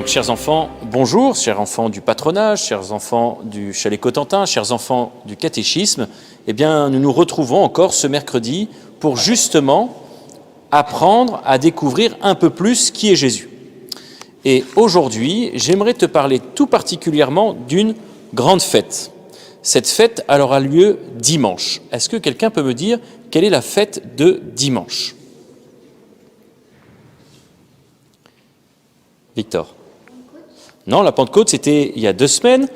Donc, chers enfants, bonjour, chers enfants du patronage, chers enfants du chalet Cotentin, chers enfants du catéchisme. Eh bien, nous nous retrouvons encore ce mercredi pour justement apprendre à découvrir un peu plus qui est Jésus. Et aujourd'hui, j'aimerais te parler tout particulièrement d'une grande fête. Cette fête, elle aura lieu dimanche. Est-ce que quelqu'un peut me dire quelle est la fête de dimanche ? Victor ? Non, la Pentecôte, c'était il y a 2 semaines.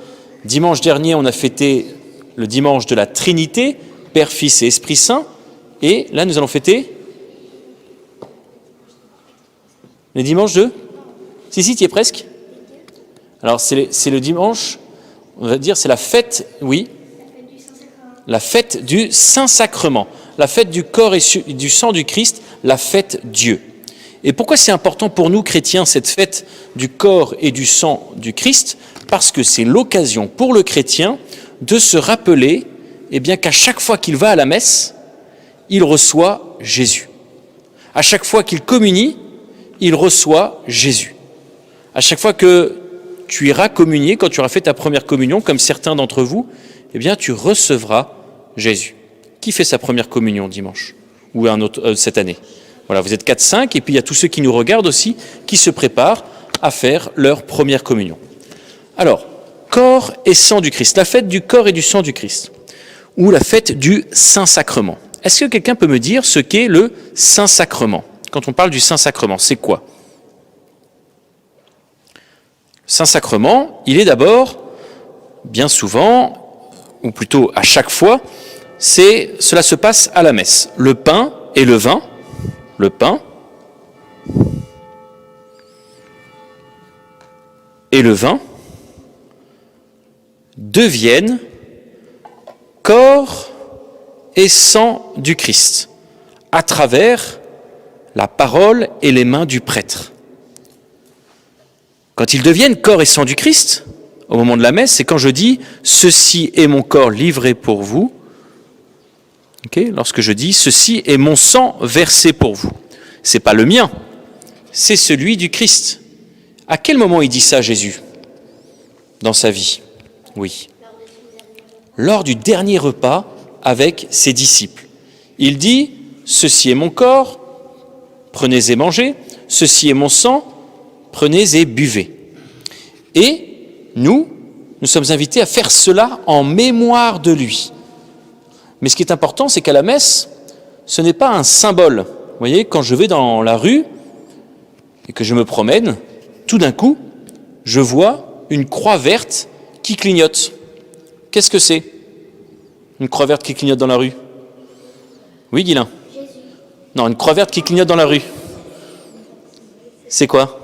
Dimanche dernier, on a fêté le dimanche de la Trinité, Père, Fils et Esprit Saint. Et là, nous allons fêter le dimanche de... Si, tu y es presque. Alors, c'est le dimanche, on va dire, c'est la fête, oui, la fête du Saint-Sacrement, la fête du corps et du sang du Christ, la fête Dieu. Et pourquoi c'est important pour nous, chrétiens, cette fête du corps et du sang du Christ ? Parce que c'est l'occasion pour le chrétien de se rappeler qu'à chaque fois qu'il va à la messe, il reçoit Jésus. À chaque fois qu'il communie, il reçoit Jésus. À chaque fois que tu iras communier, quand tu auras fait ta première communion, comme certains d'entre vous, tu recevras Jésus. Qui fait sa première communion dimanche ? Ou un autre, cette année ? Voilà, vous êtes 4-5, et puis il y a tous ceux qui nous regardent aussi, qui se préparent à faire leur première communion. Alors, corps et sang du Christ, la fête du corps et du sang du Christ, ou la fête du Saint-Sacrement. Est-ce que quelqu'un peut me dire ce qu'est le Saint-Sacrement ? Quand on parle du Saint-Sacrement, c'est quoi ? Saint-Sacrement, il est d'abord, bien souvent, ou plutôt à chaque fois, cela se passe à la messe. Le pain et le vin, le pain et le vin deviennent corps et sang du Christ à travers la parole et les mains du prêtre. Quand ils deviennent corps et sang du Christ, au moment de la messe, c'est quand je dis « Ceci est mon corps livré pour vous ». Lorsque je dis « Ceci est mon sang versé pour vous ». Ce n'est pas le mien, c'est celui du Christ. À quel moment il dit ça, Jésus, dans sa vie ? Oui. Lors du dernier repas avec ses disciples. Il dit « Ceci est mon corps, prenez et mangez. Ceci est mon sang, prenez et buvez. » Et nous sommes invités à faire cela en mémoire de lui. Mais ce qui est important, c'est qu'à la messe, ce n'est pas un symbole. Vous voyez, quand je vais dans la rue et que je me promène, tout d'un coup, je vois une croix verte qui clignote. Qu'est-ce que c'est ? Une croix verte qui clignote dans la rue ? Oui, Guilain ? Jésus. Non, une croix verte qui clignote dans la rue. C'est quoi ?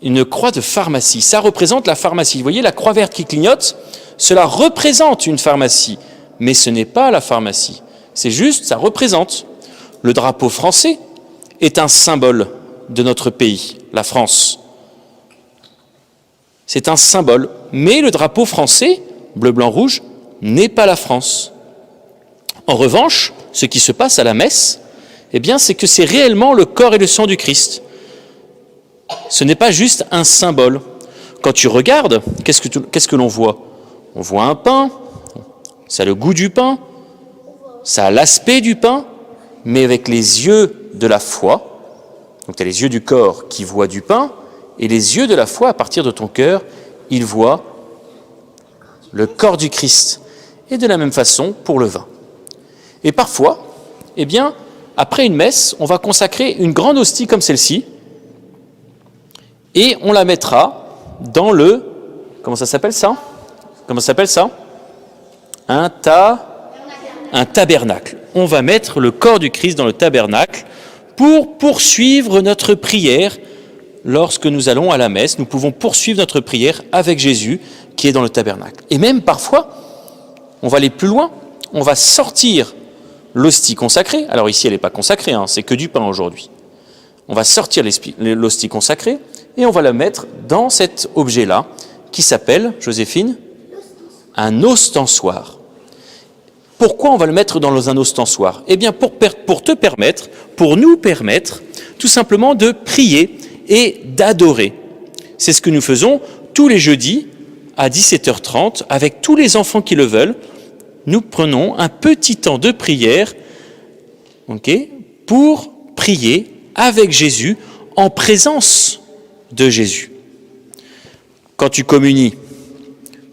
Une croix de pharmacie. Ça représente la pharmacie. Vous voyez, la croix verte qui clignote, cela représente une pharmacie. Mais ce n'est pas la pharmacie. C'est juste, ça représente. Le drapeau français est un symbole de notre pays, la France. C'est un symbole. Mais le drapeau français, bleu, blanc, rouge, n'est pas la France. En revanche, ce qui se passe à la messe, c'est que c'est réellement le corps et le sang du Christ. Ce n'est pas juste un symbole. Quand tu regardes, qu'est-ce que l'on voit ? On voit un pain, ça a le goût du pain, ça a l'aspect du pain, mais avec les yeux de la foi. Donc tu as les yeux du corps qui voient du pain, et les yeux de la foi, à partir de ton cœur, ils voient le corps du Christ. Et de la même façon pour le vin. Et parfois, après une messe, on va consacrer une grande hostie comme celle-ci, et on la mettra dans le... Comment ça s'appelle ça ? Un tabernacle. On va mettre le corps du Christ dans le tabernacle pour poursuivre notre prière. Lorsque nous allons à la messe, nous pouvons poursuivre notre prière avec Jésus qui est dans le tabernacle. Et même parfois, on va aller plus loin, on va sortir l'hostie consacrée. Alors ici, elle n'est pas consacrée, c'est que du pain aujourd'hui. On va sortir l'hostie consacrée et on va la mettre dans cet objet-là qui s'appelle, Joséphine, un ostensoir. Pourquoi on va le mettre dans un ostensoir ? Pour nous permettre tout simplement de prier et d'adorer. C'est ce que nous faisons tous les jeudis à 17h30 avec tous les enfants qui le veulent. Nous prenons un petit temps de prière, pour prier avec Jésus, en présence de Jésus. Quand tu communies,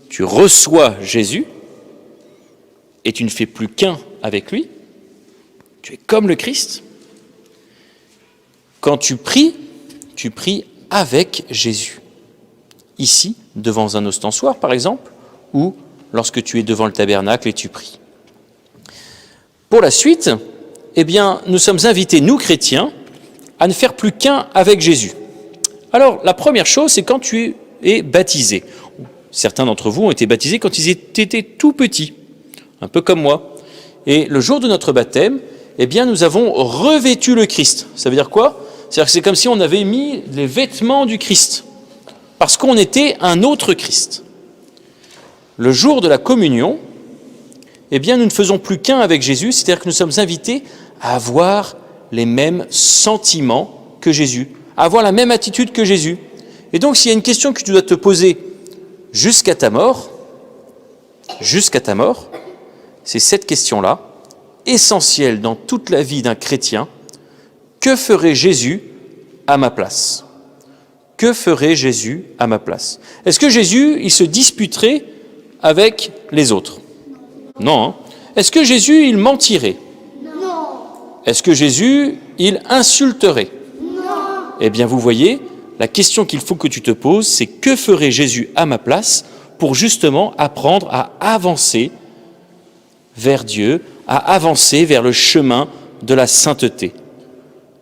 tu reçois Jésus et tu ne fais plus qu'un avec lui. Tu es comme le Christ. Quand tu pries avec Jésus. Ici, devant un ostensoir par exemple, ou lorsque tu es devant le tabernacle et tu pries. Pour la suite, nous sommes invités, nous chrétiens, à ne faire plus qu'un avec Jésus. Alors, la première chose, c'est quand tu es baptisé. Certains d'entre vous ont été baptisés quand ils étaient tout petits, un peu comme moi. Et le jour de notre baptême, nous avons revêtu le Christ. Ça veut dire quoi ? C'est-à-dire que c'est comme si on avait mis les vêtements du Christ, parce qu'on était un autre Christ. Le jour de la communion, nous ne faisons plus qu'un avec Jésus, c'est-à-dire que nous sommes invités à avoir les mêmes sentiments que Jésus, à avoir la même attitude que Jésus. Et donc, s'il y a une question que tu dois te poser jusqu'à ta mort, c'est cette question-là, essentielle dans toute la vie d'un chrétien: que ferait Jésus à ma place ? Que ferait Jésus à ma place ? Est-ce que Jésus, il se disputerait avec les autres ? Non. Est-ce que Jésus, il mentirait ? Non. Est-ce que Jésus, il insulterait ? Non. Vous voyez, la question qu'il faut que tu te poses, c'est que ferait Jésus à ma place pour justement apprendre à avancer vers Dieu, à avancer vers le chemin de la sainteté.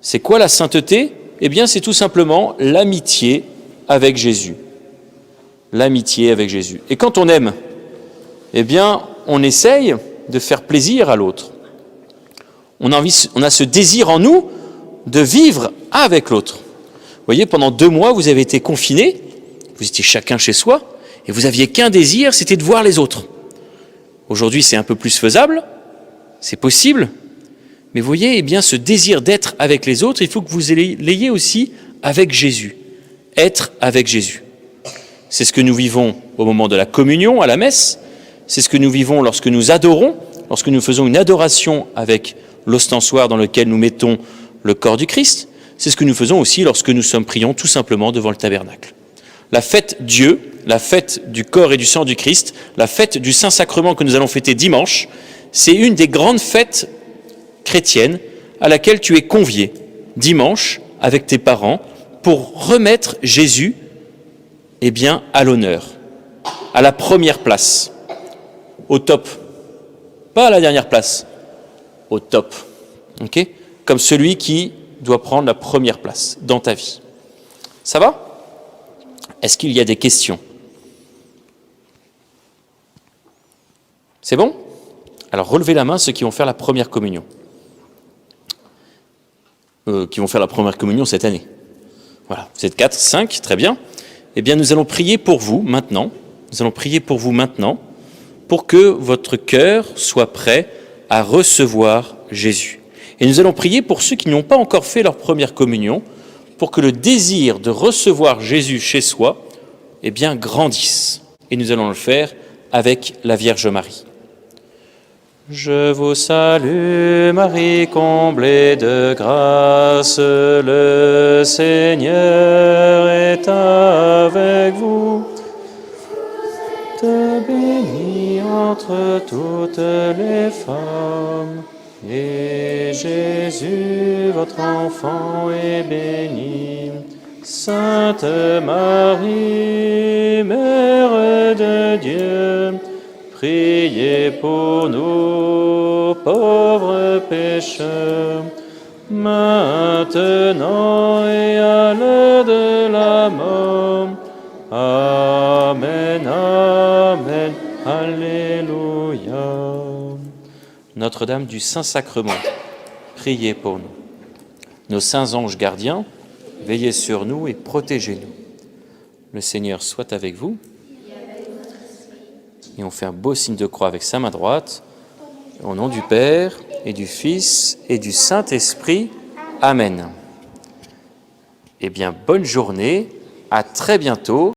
C'est quoi la sainteté ? C'est tout simplement l'amitié avec Jésus. L'amitié avec Jésus. Et quand on aime, on essaye de faire plaisir à l'autre. On a ce désir en nous de vivre avec l'autre. Vous voyez, pendant 2 mois, vous avez été confinés, vous étiez chacun chez soi, et vous aviez qu'un désir, c'était de voir les autres. Aujourd'hui, c'est un peu plus faisable, c'est possible, mais vous voyez, ce désir d'être avec les autres, il faut que vous l'ayez aussi avec Jésus. Être avec Jésus. C'est ce que nous vivons au moment de la communion, à la messe. C'est ce que nous vivons lorsque nous adorons, lorsque nous faisons une adoration avec l'ostensoir dans lequel nous mettons le corps du Christ. C'est ce que nous faisons aussi lorsque nous prions tout simplement devant le tabernacle. La fête Dieu, la fête du corps et du sang du Christ, la fête du Saint-Sacrement que nous allons fêter dimanche, c'est une des grandes fêtes chrétiennes à laquelle tu es convié dimanche avec tes parents pour remettre Jésus à l'honneur, à la première place, au top, pas à la dernière place, au top, comme celui qui doit prendre la première place dans ta vie. Ça va ? Est-ce qu'il y a des questions ? C'est bon ? Alors relevez la main ceux qui vont faire la première communion. Qui vont faire la première communion cette année. Voilà, vous êtes 4, 5, très bien. Nous allons prier pour vous maintenant. Nous allons prier pour vous maintenant pour que votre cœur soit prêt à recevoir Jésus. Et nous allons prier pour ceux qui n'ont pas encore fait leur première communion, pour que le désir de recevoir Jésus chez soi, grandisse. Et nous allons le faire avec la Vierge Marie. Je vous salue, Marie, comblée de grâce, le Seigneur est avec vous. Vous êtes bénie entre toutes les femmes, et Jésus, votre enfant, est béni. Sainte Marie, Mère de Dieu, priez pour nous, pauvres pécheurs, maintenant et à l'heure de la mort. Amen, Amen, Alléluia. Notre-Dame du Saint-Sacrement, priez pour nous. Nos saints anges gardiens, veillez sur nous et protégez-nous. Le Seigneur soit avec vous. Et on fait un beau signe de croix avec sa main droite. Au nom du Père, et du Fils, et du Saint-Esprit. Amen. Eh bien, bonne journée, à très bientôt.